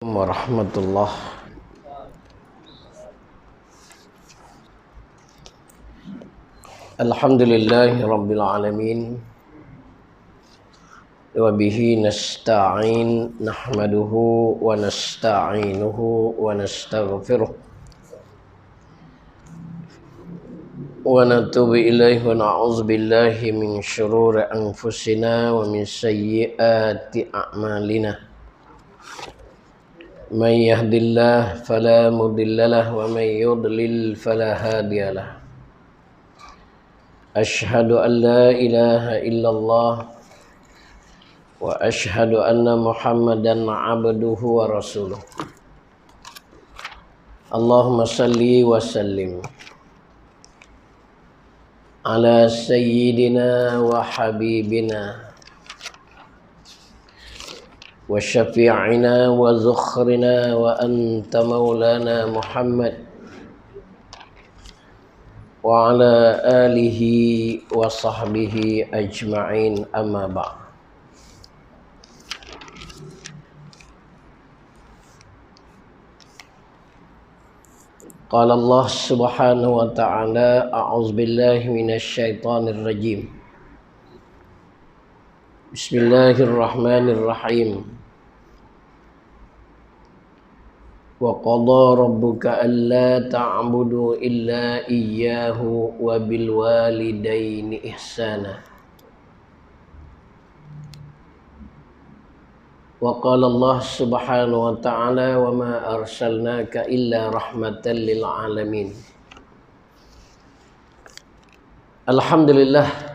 Warahmatullah. Alhamdulillahi rabbil alamin. Wa bihi nasta'in nahmaduhu wa nasta'inuhu wa nastaghfiruh wa natubu ilaihi wa na'udzu billahi min syururi anfusina wa min sayyiati a'malina. Man yahdillahu fala mudilla lahu wa man yudlil fala hadiya lahu. Asyhadu an la ilaha illallah wa asyhadu anna Muhammadan abduhu wa rasuluh. Allahumma salli wa sallim ala sayyidina wa habibina wa syafi'ina wa zukhrina wa anta maulana Muhammad wa ala alihi wa sahbihi ajma'in, amma ba'd. Qala Allah subhanahu wa ta'ala, a'udzu billahi minasy syaithanir rajim. Bismillahirrahmanirrahim. Wa qadha rabbuka alla ta'budu illa iyyahu wa bil walidaini ihsana. Wa qala Allah subhanahu wa ta'ala, wa ma arsalnaka illa rahmatan lil alamin. Alhamdulillah,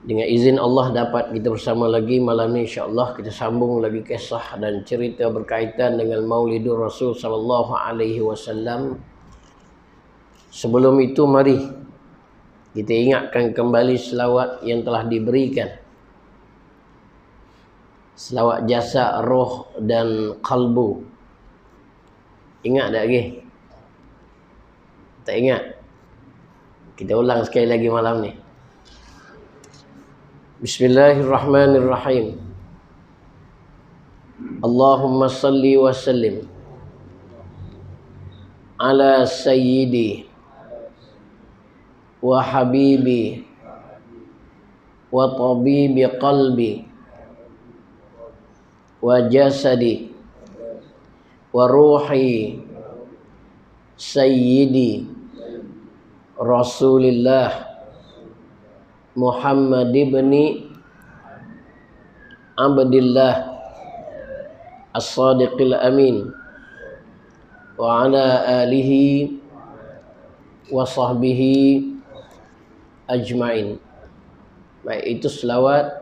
dengan izin Allah dapat kita bersama lagi malam ni. InsyaAllah kita sambung lagi kisah dan cerita berkaitan dengan Maulidur Rasul sallallahu alaihi wasallam. Sebelum itu mari kita ingatkan kembali selawat yang telah diberikan, selawat jasad, roh dan qalbu. Ingat tak lagi? Tak ingat? Kita ulang sekali lagi malam ni. Bismillahirrahmanirrahim. Allahumma salli wa sallim ala sayyidi wa habibi wa tabibi qalbi wa jasadi wa ruhi sayyidi Rasulillah Muhammad ibni Abdillah as-sadiqil amin wa ala alihi wa sahbihi ajma'in. Baik, itu selawat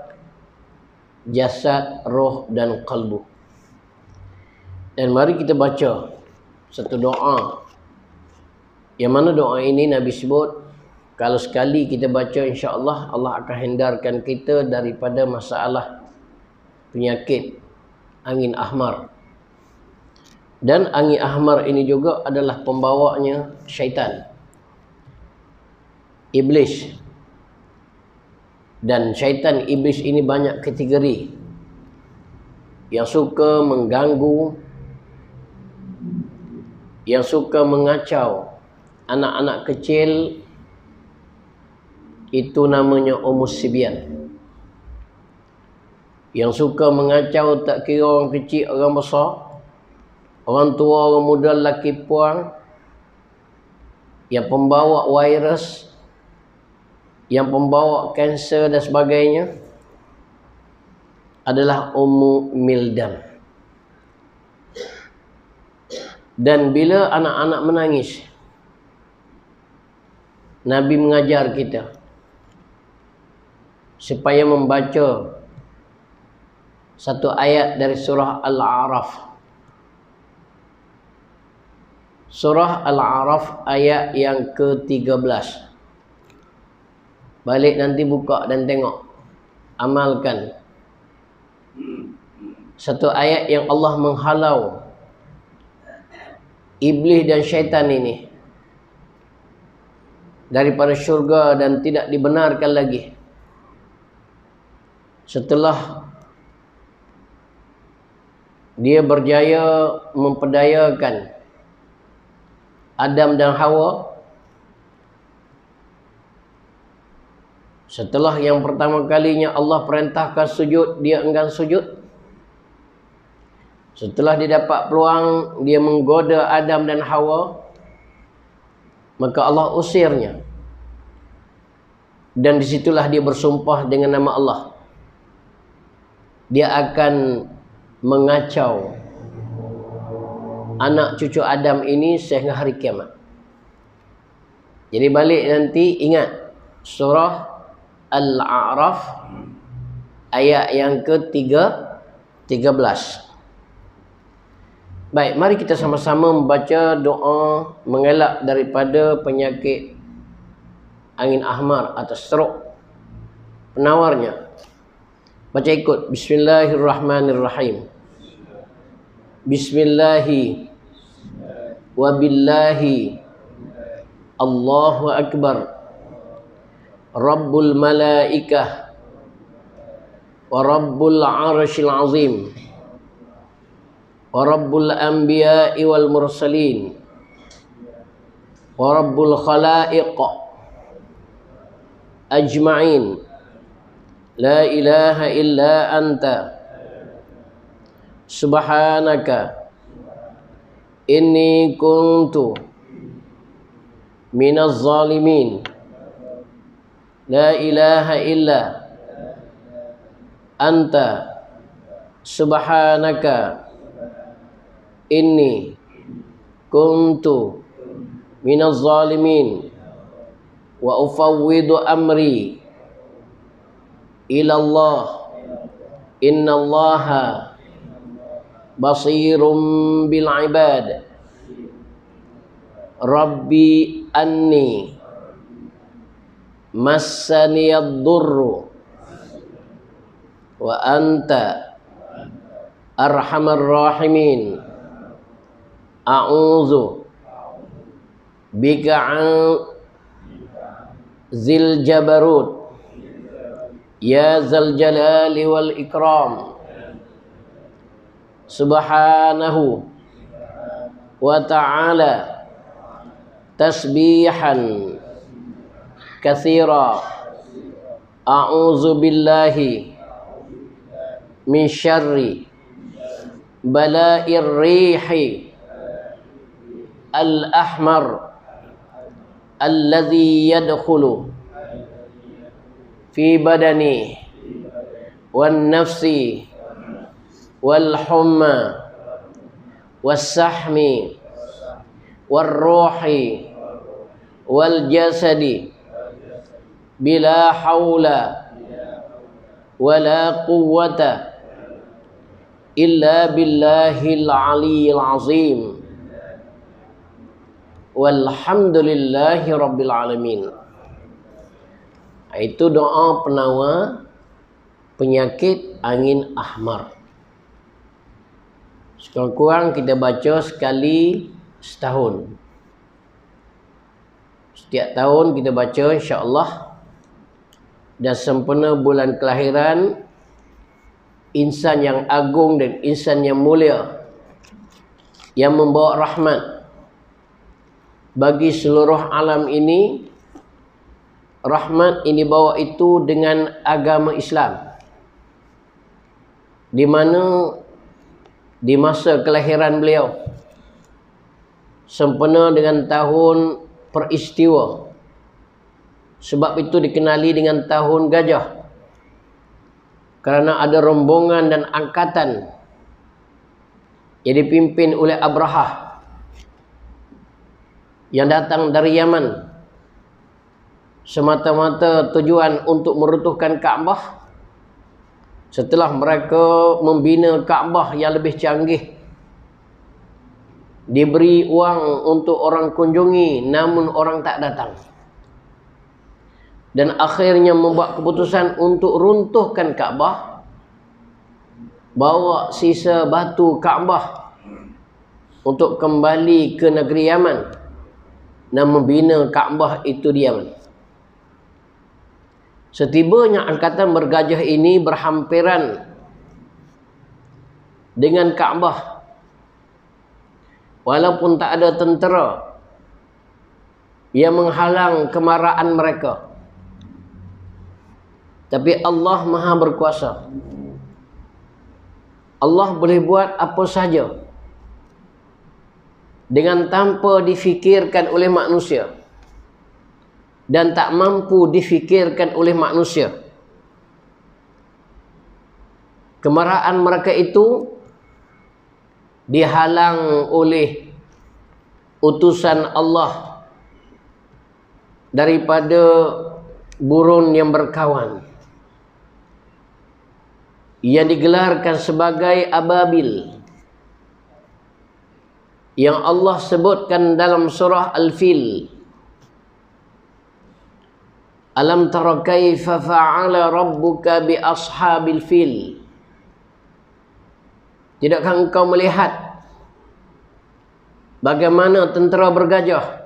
jasad, roh dan qalbu. Dan mari kita baca satu doa, yang mana doa ini Nabi sebut, kalau sekali kita baca, insya-Allah Allah akan hindarkan kita daripada masalah penyakit angin ahmar. Dan angin ahmar ini juga adalah pembawanya syaitan, iblis. Dan syaitan iblis ini banyak kategori. Yang suka mengganggu, yang suka mengacau anak-anak kecil, itu namanya Umus-Sibyan. Yang suka mengacau tak kira orang kecil, orang besar, orang tua, orang muda, lelaki puang, yang pembawa virus, yang pembawa kanser dan sebagainya, adalah Ummu Mildam. Dan bila anak-anak menangis, Nabi mengajar kita supaya membaca satu ayat dari surah Al-A'raf. Surah Al-A'raf ayat yang ke-13. Balik nanti buka dan tengok, amalkan. Satu ayat yang Allah menghalau iblis dan syaitan ini daripada syurga dan tidak dibenarkan lagi setelah dia berjaya memperdayakan Adam dan Hawa. Setelah yang pertama kalinya Allah perintahkan sujud, dia enggan sujud. Setelah dia dapat peluang, dia menggoda Adam dan Hawa, maka Allah usirnya. Dan disitulah dia bersumpah dengan nama Allah. Dia akan mengacau anak cucu Adam ini sehingga hari kiamat. Jadi balik nanti ingat surah Al-A'raf ayat yang ke-13. Baik, mari kita sama-sama membaca doa mengelak daripada penyakit angin ahmar atau stroke. Penawarnya. Baca ikut. Bismillahirrahmanirrahim. Bismillahi wabillahi Allahu Akbar. Rabbul malaikah wa Rabbul arshil azim wa Rabbul anbiya'i wal mursalin wa Rabbul khalaiq ajma'in la ilaha illa anta subhanaka inni kuntu minaz zalimin. La ilaha illa anta subhanaka inni kuntu minaz zalimin wa ufawwidu amri ila Allah innallaha basirum bil ibad. Rabbi anni massaniyad durru wa anta arhamar rahimin. A'udzu bika an zil jabarut ya zal jalali wal ikram subhanahu wa ta'ala tasbihan katsira. A'udzu billahi min syarri bala'ir rihi al-ahmar alladhi yadkhulu fi badani wan nafsi wal humma was sahmi war ruhi wal jasadi bila haula wala quwwata illa billahil aliyyil azim. Walhamdulillahi rabbil alamin. Itu doa penawar penyakit angin ahmar. Sekurang-kurang kita baca sekali setahun. Setiap tahun kita baca insya-Allah. Dan sempena bulan kelahiran insan yang agung dan insan yang mulia yang membawa rahmat bagi seluruh alam ini. Rahmat ini bawa itu dengan agama Islam, di mana di masa kelahiran beliau sempena dengan tahun peristiwa. Sebab itu dikenali dengan tahun gajah, kerana ada rombongan dan angkatan yang dipimpin oleh Abrahah yang datang dari Yaman semata-mata tujuan untuk meruntuhkan Kaabah. Setelah mereka membina Kaabah yang lebih canggih, diberi uang untuk orang kunjungi, namun orang tak datang. Dan akhirnya membuat keputusan untuk runtuhkan Kaabah, bawa sisa batu Kaabah untuk kembali ke negeri Yaman dan membina Kaabah itu di Yaman. Setibanya angkatan bergajah ini berhampiran dengan Kaabah walaupun tak ada tentera yang menghalang kemarahan mereka. Tapi Allah Maha berkuasa. Allah boleh buat apa saja dengan tanpa difikirkan oleh manusia dan tak mampu difikirkan oleh manusia. Kemarahan mereka itu dihalang oleh utusan Allah daripada burung yang berkawan yang digelarkan sebagai ababil, yang Allah sebutkan dalam surah Al-Fil. Alam tara kaifa fa'ala rabbuka bi ashabil fil. Tidakkah engkau melihat bagaimana tentera bergajah,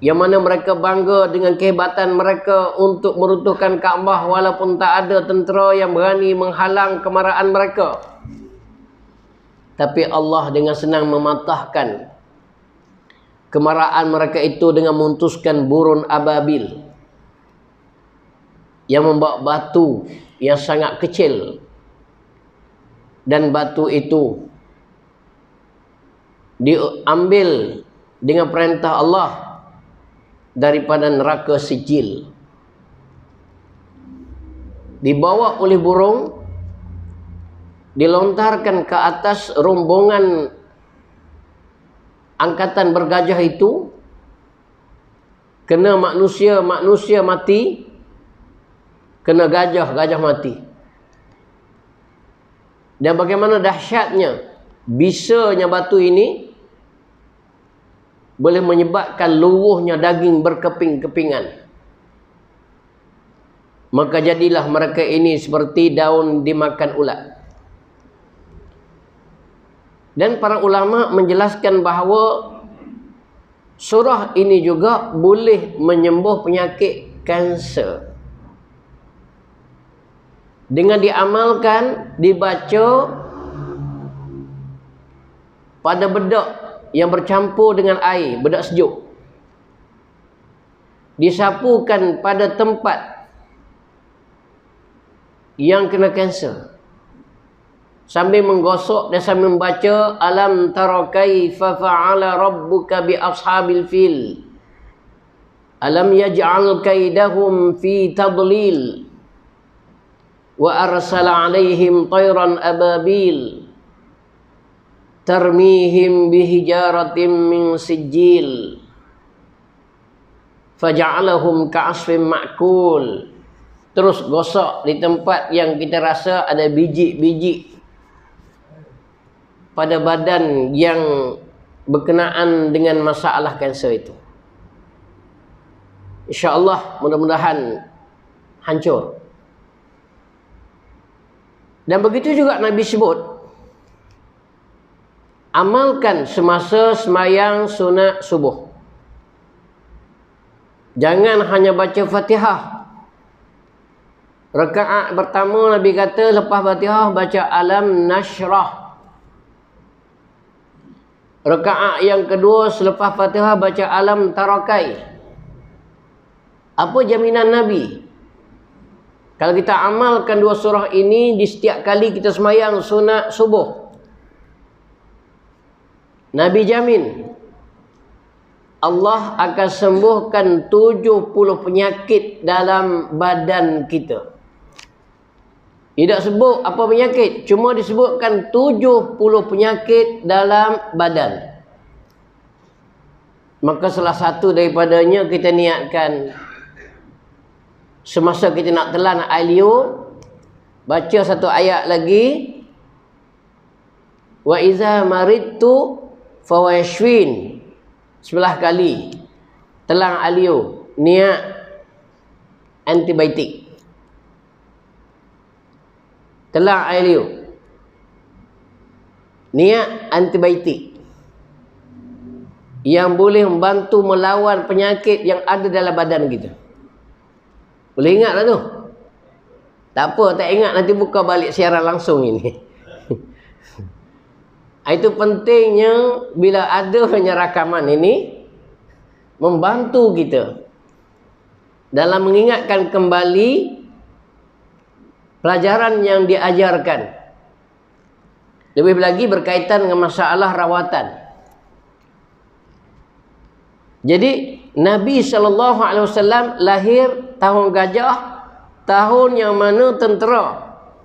yang mana mereka bangga dengan kehebatan mereka untuk meruntuhkan Kaabah walaupun tak ada tentera yang berani menghalang kemarahan mereka. Tapi Allah dengan senang mematahkan kemarahan mereka itu dengan mengutuskan burung ababil yang membawa batu yang sangat kecil, dan batu itu diambil dengan perintah Allah daripada neraka sijil, dibawa oleh burung, dilontarkan ke atas rombongan angkatan bergajah itu, kena manusia mati, kena gajah mati. Dan bagaimana dahsyatnya, bisanya batu ini boleh menyebabkan luruhnya daging berkeping-kepingan. Maka jadilah mereka ini seperti daun dimakan ulat. Dan para ulama menjelaskan bahawa surah ini juga boleh menyembuh penyakit kanser. Dengan diamalkan, dibaca pada bedak yang bercampur dengan air, bedak sejuk, disapukan pada tempat yang kena kanser, sambil menggosok dan sambil membaca alam tara kaifa fa'ala rabbuka bi ashabil fil alam yaj'al kaidahum fi tadlil wa arsala alaihim tayran ababil tarmihim bihijaratin min sijil faja'alahum ka'asfin ma'kul. Terus gosok di tempat yang kita rasa ada biji-biji pada badan yang berkenaan dengan masalah kanser itu. InsyaAllah mudah-mudahan hancur. Dan begitu juga Nabi sebut, amalkan semasa semayang sunat subuh. Jangan hanya baca Fatihah. Rakaat pertama Nabi kata lepas Fatihah baca alam nashrah. Rakaat yang kedua selepas Fatihah baca alam tarakai. Apa jaminan Nabi? Kalau kita amalkan dua surah ini di setiap kali kita semayang sunat subuh, Nabi jamin Allah akan sembuhkan 70 penyakit dalam badan kita. Tidak sebut apa penyakit, cuma disebutkan 70 penyakit dalam badan. Maka salah satu daripadanya kita niatkan semasa kita nak telan air liur, baca satu ayat lagi, wa iza maridtu fahuwa yashfin, 11 kali telan air liur, niat antibiotik. Telan air liur, niat antibiotik yang boleh membantu melawan penyakit yang ada dalam badan kita. Boleh ingat lah tu. Tak apa, tak ingat nanti buka balik siaran langsung ini. Itu pentingnya bila adanya rakaman ini membantu kita dalam mengingatkan kembali pelajaran yang diajarkan. Lebih lagi berkaitan dengan masalah rawatan. Jadi Nabi SAW lahir tahun gajah, tahun yang mana tentera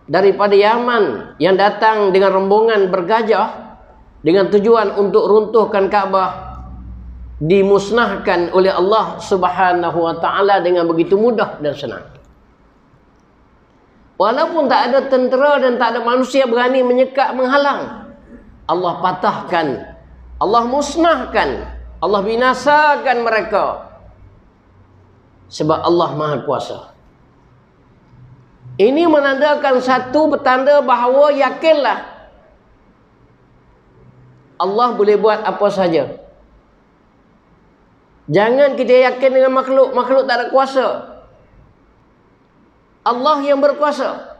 daripada Yaman yang datang dengan rombongan bergajah dengan tujuan untuk runtuhkan Kaabah dimusnahkan oleh Allah Subhanahu wa taala dengan begitu mudah dan senang. Walaupun tak ada tentera dan tak ada manusia berani menyekat menghalang, Allah patahkan, Allah musnahkan, Allah binasakan mereka. Sebab Allah Maha Kuasa. Ini menandakan satu petanda bahawa yakinlah Allah boleh buat apa saja. Jangan kita yakin dengan makhluk. Makhluk tak ada kuasa. Allah yang berkuasa.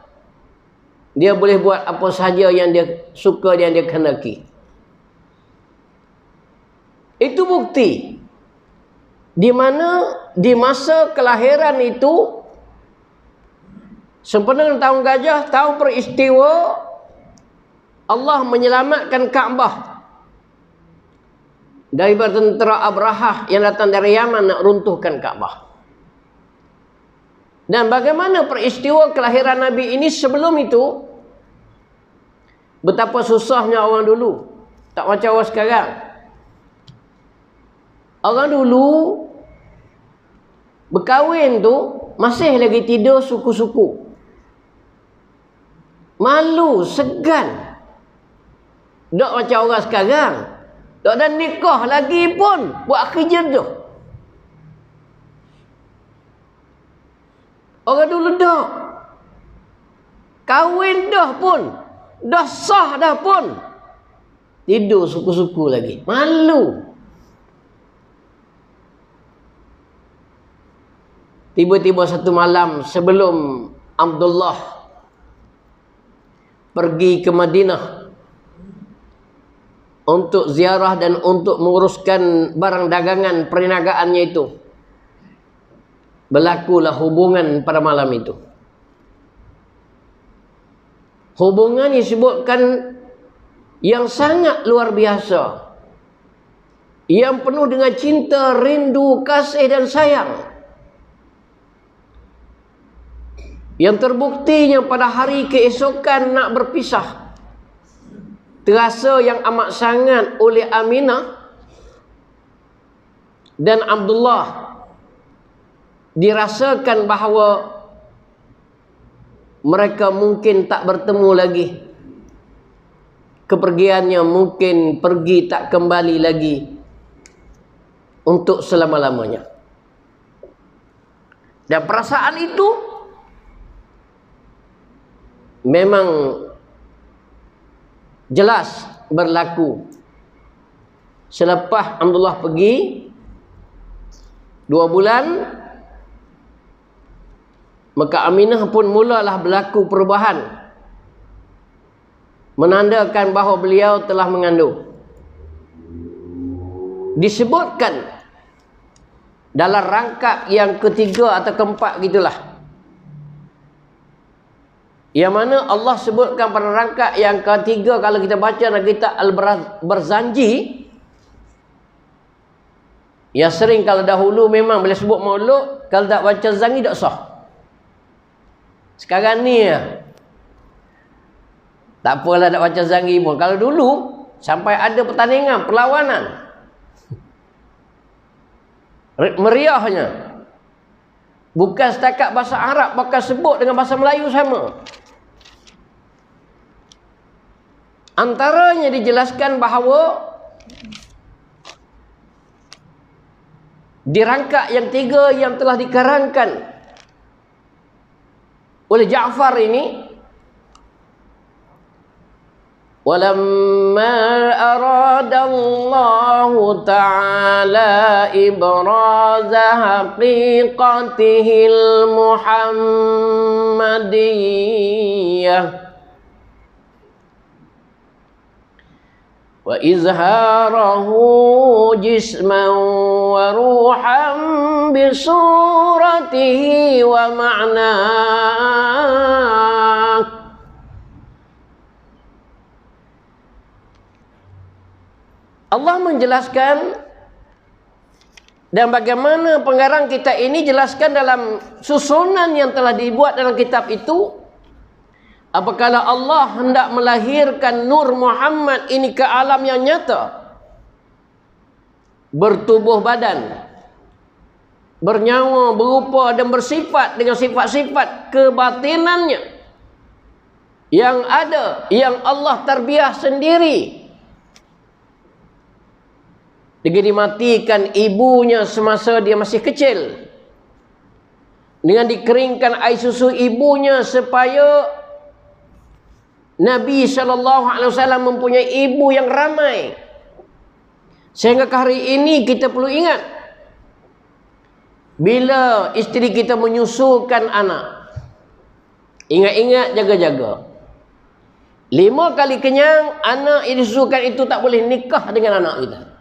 Dia boleh buat apa saja yang dia suka dan dia kehendaki. Itu bukti di mana di masa kelahiran itu sempena tahun gajah, tahun peristiwa, Allah menyelamatkan Kaabah daripada tentera Abrahah yang datang dari Yaman nak runtuhkan Kaabah. Dan bagaimana peristiwa kelahiran Nabi ini sebelum itu, betapa susahnya orang dulu. Tak macam orang sekarang. Orang dulu berkahwin tu masih lagi tidur suku-suku. Malu, segan. Tak macam orang sekarang. Tak ada nikah lagi pun buat kerja tu. Orang dulu dah kahwin dah pun, dah sah dah pun, tidur suku-suku lagi. Malu. Tiba-tiba satu malam sebelum Abdullah pergi ke Madinah untuk ziarah dan untuk menguruskan barang dagangan perniagaannya itu, berlakulah hubungan pada malam itu. Hubungan disebutkan yang sangat luar biasa, yang penuh dengan cinta, rindu, kasih dan sayang, yang terbuktinya pada hari keesokan nak berpisah terasa yang amat sangat oleh Aminah dan Abdullah. Dirasakan bahawa mereka mungkin tak bertemu lagi. Kepergiannya mungkin pergi tak kembali lagi untuk selama-lamanya. Dan perasaan itu memang jelas berlaku. Selepas Abdullah pergi 2 bulan, maka Aminah pun mulalah berlaku perubahan, menandakan bahawa beliau telah mengandung. Disebutkan dalam rangkap yang ketiga atau keempat gitulah, yang mana Allah sebutkan pada rangkap yang ketiga. Kalau kita baca dalam kitab Al-Barzanji, yang sering kalau dahulu memang boleh sebut maulud, kalau tak baca Zangi tak sah. Sekarang ni ya, tak apalah tak baca Zangi pun. Kalau dulu sampai ada pertandingan, perlawanan, meriahnya, bukan setakat bahasa Arab, bahkan sebut dengan bahasa Melayu sama. Antaranya dijelaskan bahawa di rangkap yang 3 yang telah dikarangkan oleh Ja'far ini, ولما أراد الله تعالى إبراز حقيقته المحمدية وإظهاره جسما وروحا بصورته ومعناه Allah menjelaskan, dan bagaimana pengarang kita ini jelaskan dalam susunan yang telah dibuat dalam kitab itu, apabila Allah hendak melahirkan Nur Muhammad ini ke alam yang nyata, bertubuh badan, bernyawa, berupa dan bersifat dengan sifat-sifat kebatinannya yang ada, yang Allah tarbiyah sendiri. Dengan dimatikan ibunya semasa dia masih kecil, dengan dikeringkan air susu ibunya supaya Nabi SAW mempunyai ibu yang ramai. Sehingga hari ini kita perlu ingat, bila isteri kita menyusukan anak, ingat-ingat, jaga-jaga. 5 kali kenyang, anak yang disusukan itu tak boleh nikah dengan anak kita.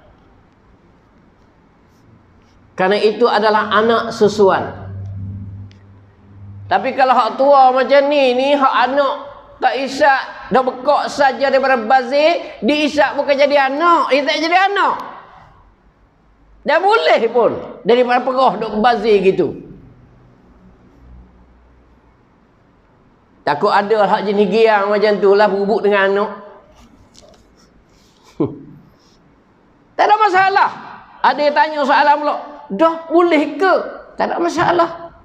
Karena itu adalah anak susuan. Tapi kalau hak tua macam ni hak anak tak isyak, dah bekok saja daripada bazir, diisyak bukan jadi anak, dia tak jadi anak. Dah boleh pun daripada perah duk bazir gitu. Takut ada hak jenis giang macam tu lah, berubuk dengan anak. Tak ada masalah. Ada yang tanya soalan pula, dah boleh ke? Tak ada masalah.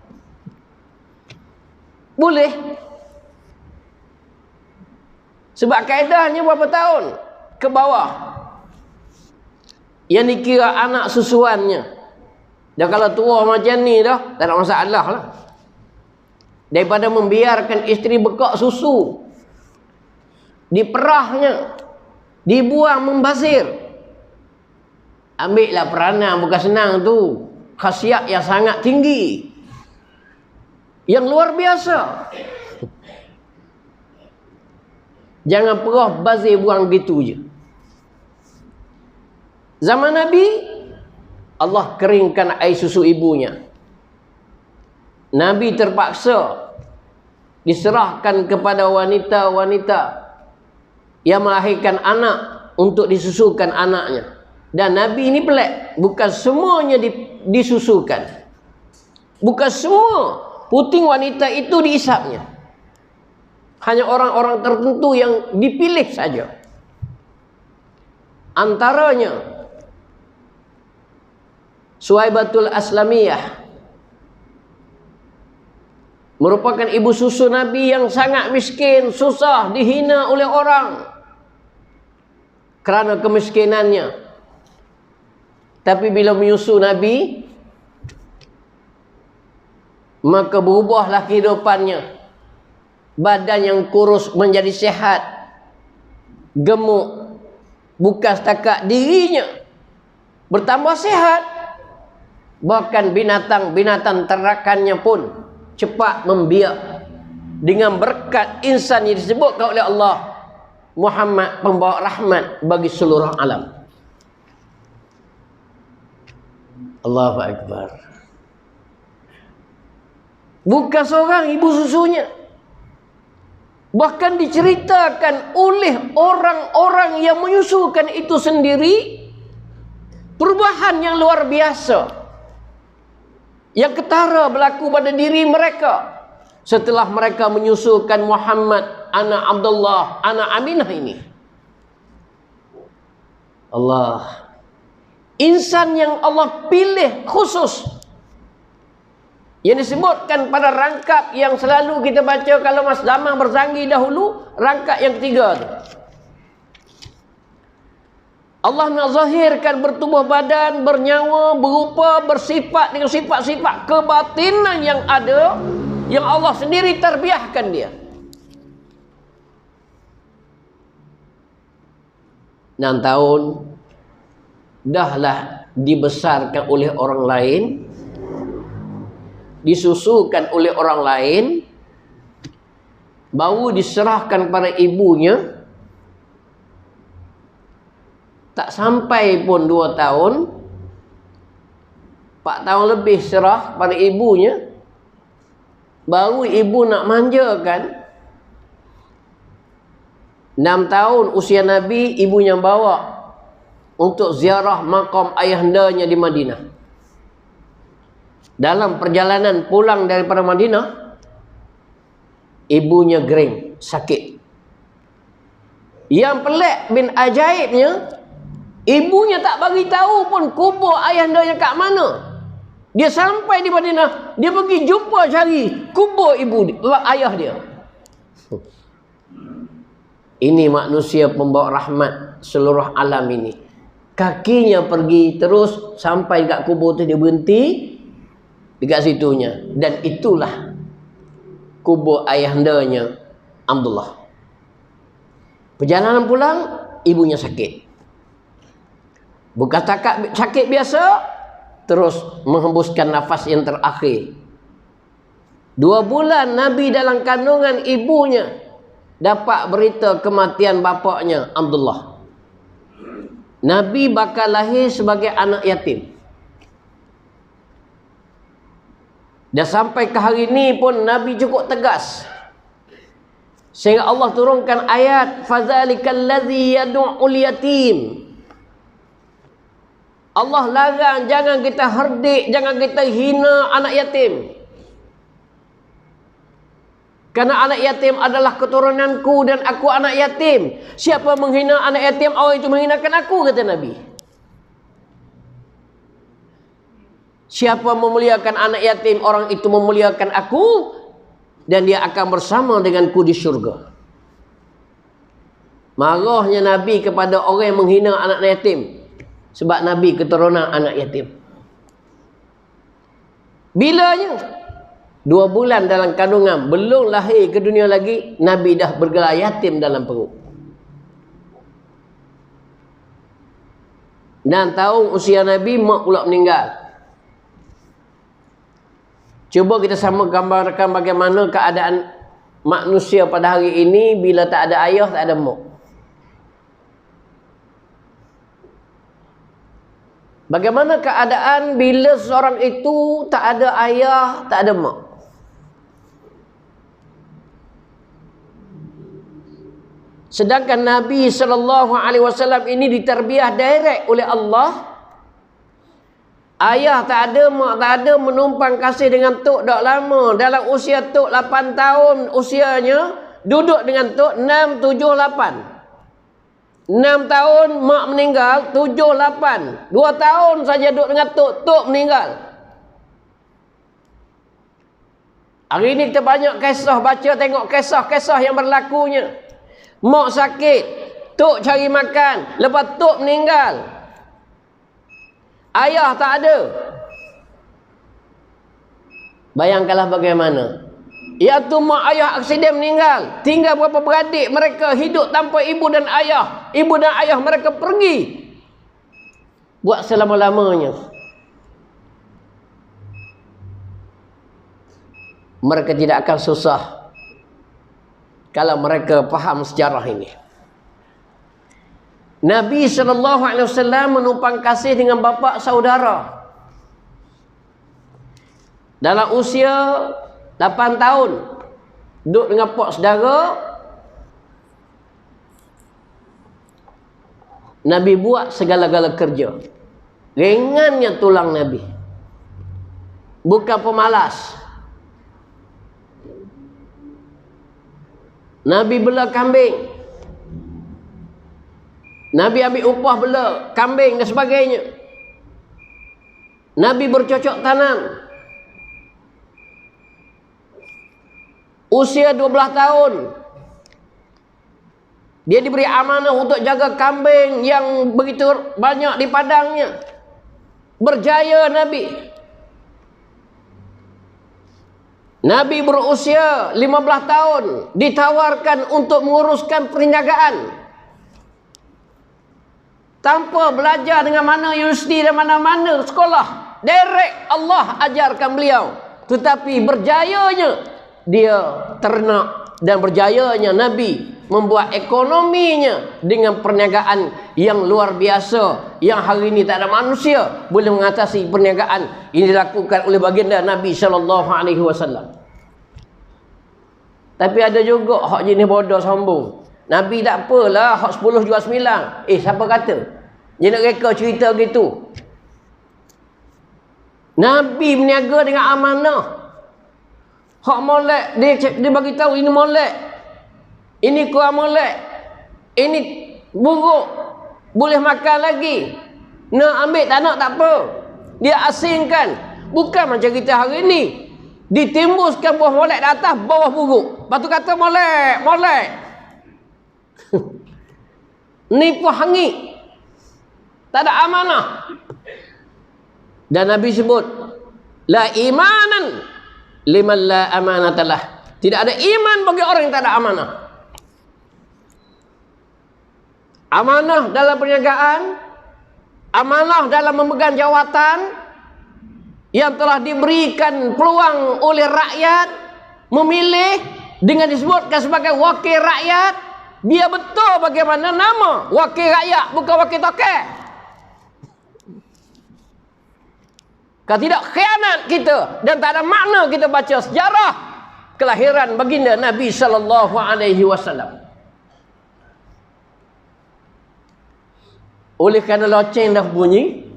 Boleh. Sebab kaedahnya berapa tahun ke bawah yang dikira anak susuannya. Dan kalau tua macam ni dah, tak ada masalah lah. Daripada membiarkan isteri bekak susu, diperahnya, dibuang membazir. Ambillah peranan, bukan senang tu. Khasiat yang sangat tinggi, yang luar biasa. Jangan perah bazir buang gitu je. Zaman Nabi, Allah keringkan air susu ibunya. Nabi terpaksa diserahkan kepada wanita-wanita yang melahirkan anak untuk disusukan anaknya. Dan Nabi ini pelik, bukan semuanya disusukan. Bukan semua puting wanita itu diisapnya. Hanya orang-orang tertentu yang dipilih saja. Antaranya Suwaibatul Aslamiyah, merupakan ibu susu Nabi yang sangat miskin, susah, dihina oleh orang kerana kemiskinannya. Tapi bila menyusu Nabi, maka berubahlah kehidupannya. Badan yang kurus menjadi sehat, gemuk. Bukan setakat dirinya bertambah sehat, bahkan binatang-binatang ternakannya pun cepat membiak dengan berkat insan yang disebutkan oleh Allah, Muhammad, pembawa rahmat bagi seluruh alam. Allahu Akbar. Bukan seorang ibu susunya, bahkan diceritakan oleh orang-orang yang menyusukan itu sendiri perubahan yang luar biasa yang ketara berlaku pada diri mereka setelah mereka menyusukan Muhammad anak Abdullah, anak Aminah ini. Allah, insan yang Allah pilih khusus, yang disebutkan pada rangkap yang selalu kita baca kalau Mas Damang berzanggi dahulu, rangkap yang ketiga tu. Allah menzahirkan bertubuh badan, bernyawa, berupa, bersifat dengan sifat-sifat kebatinan yang ada, yang Allah sendiri terbiahkan dia. 6 tahun dahlah dibesarkan oleh orang lain, disusukan oleh orang lain, baru diserahkan pada ibunya. Tak sampai pun 2 tahun, 4 tahun lebih serah pada ibunya, baru ibu nak manjakan. 6 tahun usia Nabi, ibunya bawa untuk ziarah makam ayahandanya di Madinah. Dalam perjalanan pulang daripada Madinah, ibunya gering, sakit. Yang pelik bin ajaibnya, ibunya tak bagi tahu pun kubur ayahandanya kat mana. Dia sampai di Madinah, dia pergi jumpa cari kubur ayah dia. Ini manusia pembawa rahmat seluruh alam ini. Kakinya pergi terus sampai dekat kubur tu, dia berhenti dekat situnya. Dan itulah kubur ayahandanya Abdullah. Perjalanan pulang, ibunya sakit. Bukan sakit biasa, terus menghembuskan nafas yang terakhir. 2 bulan Nabi dalam kandungan ibunya dapat berita kematian bapaknya Abdullah. Nabi bakal lahir sebagai anak yatim. Dan sampai ke hari ini pun Nabi cukup tegas, sehingga Allah turunkan ayat fadzalikal ladzi yad'ul yatim. Allah larang jangan kita herdik, jangan kita hina anak yatim. Karena anak yatim adalah keturunanku dan aku anak yatim. Siapa menghina anak yatim, orang itu menghinakan aku, kata Nabi. Siapa memuliakan anak yatim, orang itu memuliakan aku, dan dia akan bersama denganku di syurga. Marahnya Nabi kepada orang yang menghina anak yatim, sebab Nabi keturunan anak yatim. Bilanya 2 bulan dalam kandungan, belum lahir ke dunia lagi, Nabi dah bergelar yatim dalam perut. 6 tahun usia Nabi, mak pula meninggal. Cuba kita sama gambarkan bagaimana keadaan manusia pada hari ini bila tak ada ayah, tak ada mak. Bagaimana keadaan bila seorang itu tak ada ayah, tak ada mak. Sedangkan Nabi SAW ini diterbiah direct oleh Allah. Ayah tak ada, mak tak ada, menumpang kasih dengan Tok dak lama. Dalam usia Tok 8 tahun usianya, duduk dengan Tok 6, 7, 8. 6 tahun mak meninggal, 7, 8. 2 tahun saja duduk dengan Tok meninggal. Hari ini kita banyak kisah, baca tengok kisah-kisah yang berlakunya. Mak sakit, Tok cari makan, lepas Tok meninggal, ayah tak ada. Bayangkanlah bagaimana. Iaitu mak ayah aksiden meninggal, tinggal berapa beradik mereka hidup tanpa ibu dan ayah. Ibu dan ayah mereka pergi buat selama-lamanya. Mereka tidak akan susah kalau mereka faham sejarah ini. Nabi SAW menumpang kasih dengan bapa saudara. Dalam usia 8 tahun duduk dengan pak saudara, Nabi buat segala-gala kerja. Ringannya tulang Nabi, bukan pemalas. Nabi bela kambing, Nabi ambil upah bela kambing dan sebagainya. Nabi bercocok tanam. Usia 12 tahun dia diberi amanah untuk jaga kambing yang begitu banyak di padangnya. Berjaya Nabi. Nabi berusia 15 tahun ditawarkan untuk menguruskan perniagaan. Tanpa belajar dengan mana universiti dan mana-mana sekolah. Direct Allah ajarkan beliau. Tetapi berjayanya dia ternak dan berjayanya Nabi membuat ekonominya dengan perniagaan yang luar biasa, yang hari ini tak ada manusia boleh mengatasi perniagaan ini dilakukan oleh baginda Nabi sallallahu alaihi wasallam. Tapi ada juga hak jenis bodoh sombong. Nabi tak apalah hak 10 jual 9. Siapa kata? Dia nak reka cerita gitu. Nabi berniaga dengan amanah. Hak molek dia bagi tahu ini molek. Ini kurang molek. Ini buruk. Boleh makan lagi. Nak ambil tak nak tak apa. Dia asingkan. Bukan macam kita hari ini. Ditimbuskan buah molek di atas, bawah buruk. Lepas tu kata molek, molek. Nipu hangit. Tak ada amanah. Dan Nabi sebut, la imanan liman la amanatalah. Tidak ada iman bagi orang yang tak ada amanah. Amanah dalam perniagaan, amanah dalam memegang jawatan yang telah diberikan peluang oleh rakyat memilih dengan disebutkan sebagai wakil rakyat. Dia betul bagaimana nama wakil rakyat, bukan wakil tokoh. Kalau tidak khianat kita dan tak ada makna kita baca sejarah kelahiran baginda Nabi sallallahu alaihi wasallam. Oleh kerana loceng dah bunyi,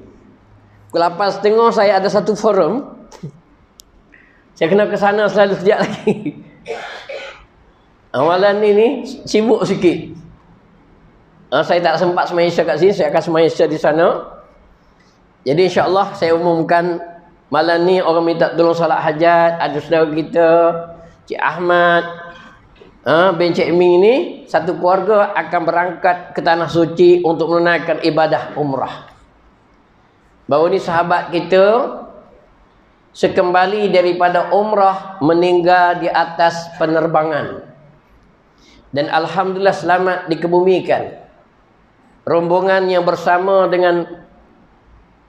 pukul 8.30 saya ada satu forum. Saya kena ke sana selalu sekejap lagi. Amalan ni sibuk sikit. Saya tak sempat semaya Isya kat sini, saya akan semaya Isya di sana. Jadi insya-Allah saya umumkan malam ni orang minta tolong solat hajat, ada saudara kita Cik Ahmad bin Cik Mi ni, satu keluarga akan berangkat ke Tanah Suci untuk menunaikan ibadah umrah. Baru ni sahabat kita sekembali daripada umrah meninggal di atas penerbangan. Dan alhamdulillah selamat dikebumikan. Rombongan yang bersama dengan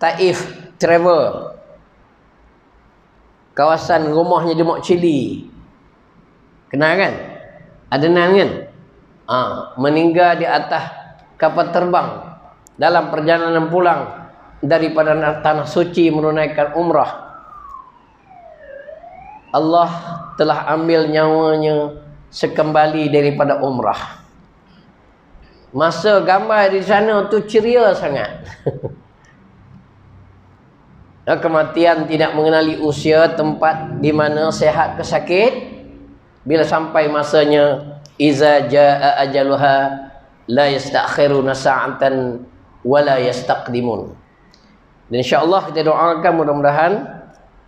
Taif Travel, kawasan rumahnya di Mok Cili. Kenal kan? Adnan kan? Meninggal di atas kapal terbang dalam perjalanan pulang daripada Tanah Suci menunaikan umrah. Allah telah ambil nyawanya sekembali daripada umrah. Masa gambar di sana tu ceria sangat. Kematian tidak mengenali usia, tempat di mana sehat ke sakit. Bila sampai masanya, iza jaa ajaluha la yastakhiruna sa'atan wa la yastaqdimun. Dan insya-Allah kita doakan mudah-mudahan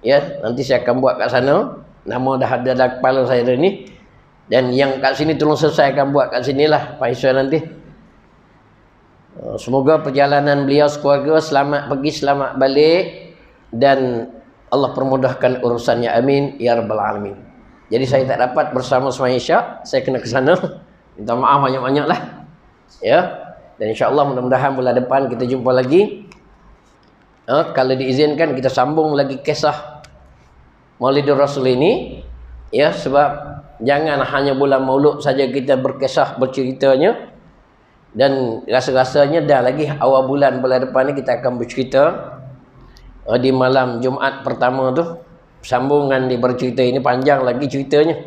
ya, nanti saya akan buat kat sana. Nama dah ada dalam kepala saya dah ni. Dan yang kat sini tolong selesaikan buat kat sinilah Pak Isya nanti. Semoga perjalanan beliau sekeluarga selamat pergi selamat balik dan Allah permudahkan urusannya, amin ya rabbal alamin. Jadi saya tak dapat bersama semaya Isya, saya kena ke sana. Minta maaf banyak-banyak lah. Ya. Dan insya-Allah mudah-mudahan bulan depan kita jumpa lagi. Kalau diizinkan kita sambung lagi kisah Maulidur Rasul ini. Ya, sebab jangan hanya bulan Maulud saja kita berkisah berceritanya. Dan rasa-rasanya dah lagi awal bulan depan ni kita akan bercerita di malam Jumaat pertama tu. Sambungan di bercerita ini panjang lagi ceritanya.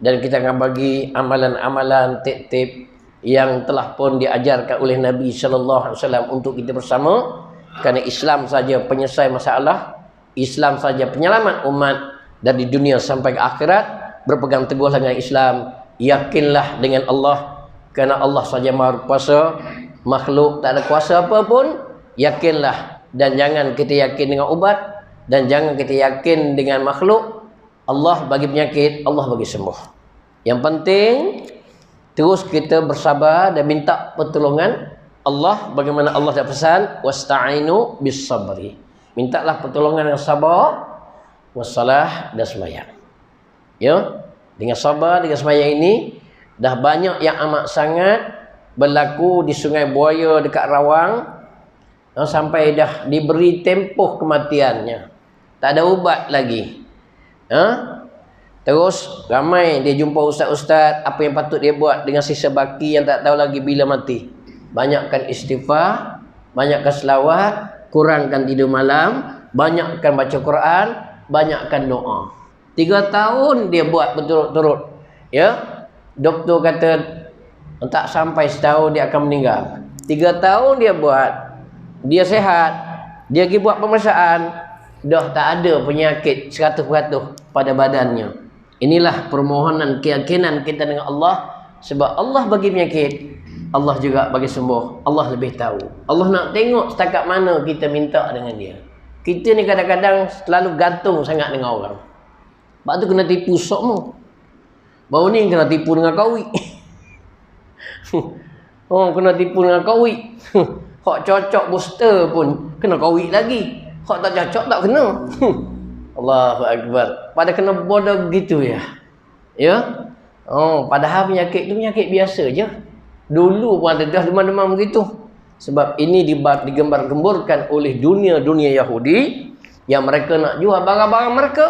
Dan kita akan bagi amalan-amalan tip-tip yang telah pun diajarkan oleh Nabi sallallahu alaihi wasallam untuk kita bersama. Kerana Islam saja penyelesai masalah, Islam saja penyelamat umat dari dunia sampai ke akhirat. Berpegang teguhlah dengan Islam, yakinlah dengan Allah, kerana Allah saja Maha Kuasa, makhluk tak ada kuasa apa pun. Yakinlah, dan jangan kita yakin dengan ubat, dan jangan kita yakin dengan makhluk. Allah bagi penyakit, Allah bagi sembuh. Yang penting terus kita bersabar dan minta pertolongan Allah, bagaimana Allah dah pesan, wasta'inu bis sabri. Mintalah pertolongan dengan sabar, wassalah dan sembahyang. Ya, dengan sabar, dengan sembahyang ini dah banyak yang amat sangat berlaku di Sungai Buaya dekat Rawang, sampai dah diberi tempoh kematiannya. Tak ada ubat lagi. Terus ramai dia jumpa ustaz-ustaz, apa yang patut dia buat dengan sisa baki yang tak tahu lagi bila mati. Banyakkan istighfar, banyakkan selawat, kurangkan tidur malam, banyakkan baca Quran, banyakkan doa. 3 tahun dia buat berturut-turut. Ya. Doktor kata tak sampai setahun dia akan meninggal. 3 tahun dia buat. Dia sehat. Dia pergi buat pemeriksaan. Dah tak ada penyakit 100% pada badannya. Inilah permohonan keyakinan kita dengan Allah. Sebab Allah bagi penyakit, Allah juga bagi sembuh. Allah lebih tahu. Allah nak tengok setakat mana kita minta dengan dia. Kita ni kadang-kadang selalu gantung sangat dengan orang. Sebab tu kena tipu sokmu. Baru ni kena tipu dengan kawi. Kena tipu dengan kawi. Hak cocok booster pun kena kawi lagi. Hak tak cocok tak kena. Allahu Akbar. Pada kena bodoh gitu ya. Ya. Padahal penyakit tu penyakit biasa je. Dulu pun ada dah demam-demam begitu. Sebab ini digembar-gemburkan oleh dunia-dunia Yahudi yang mereka nak jual barang-barang mereka,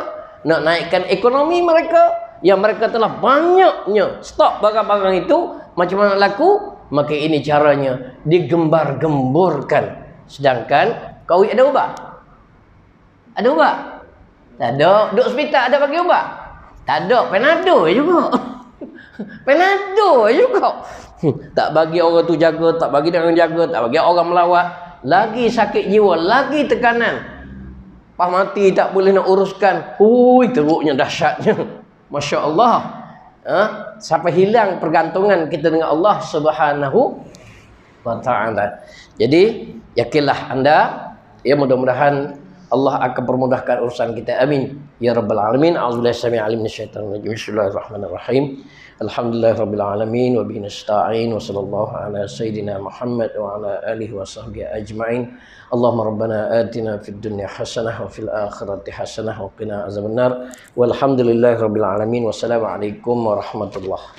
nak naikkan ekonomi mereka, yang mereka telah banyaknya stok barang-barang itu. Macam mana laku? Maka ini caranya, digembar-gemburkan. Sedangkan kawi ada ubat? Ada ubat? Tak ada. Duk hospital ada bagi ubat? Tak ada. Panado juga. Panado juga. Tak bagi orang tu jaga, tak bagi orang jaga, tak bagi orang melawat. Lagi sakit jiwa, lagi tekanan. Pas mati tak boleh nak uruskan. Teruknya, dahsyatnya. Masya Allah. Sampai hilang pergantungan kita dengan Allah Subhanahu wa ta'ala. Jadi yakinlah anda, ya, mudah-mudahan Allah akan permudahkan urusan kita. Amin ya rabbal alamin. A'udzubillahi samii'il 'alim minasyaitonir rajim. Bismillahirrahmanirrahim. Alhamdulillahirabbil alamin wa bihi nasta'in wa sallallahu ala sayidina Muhammad wa ala alihi wa sahbihi ajma'in. Allahumma rabbana atina fid dunya hasanah wa fil akhirati hasanah wa qina azabannar. Walhamdulillahirabbil alamin. Wassalamu alaikum warahmatullahi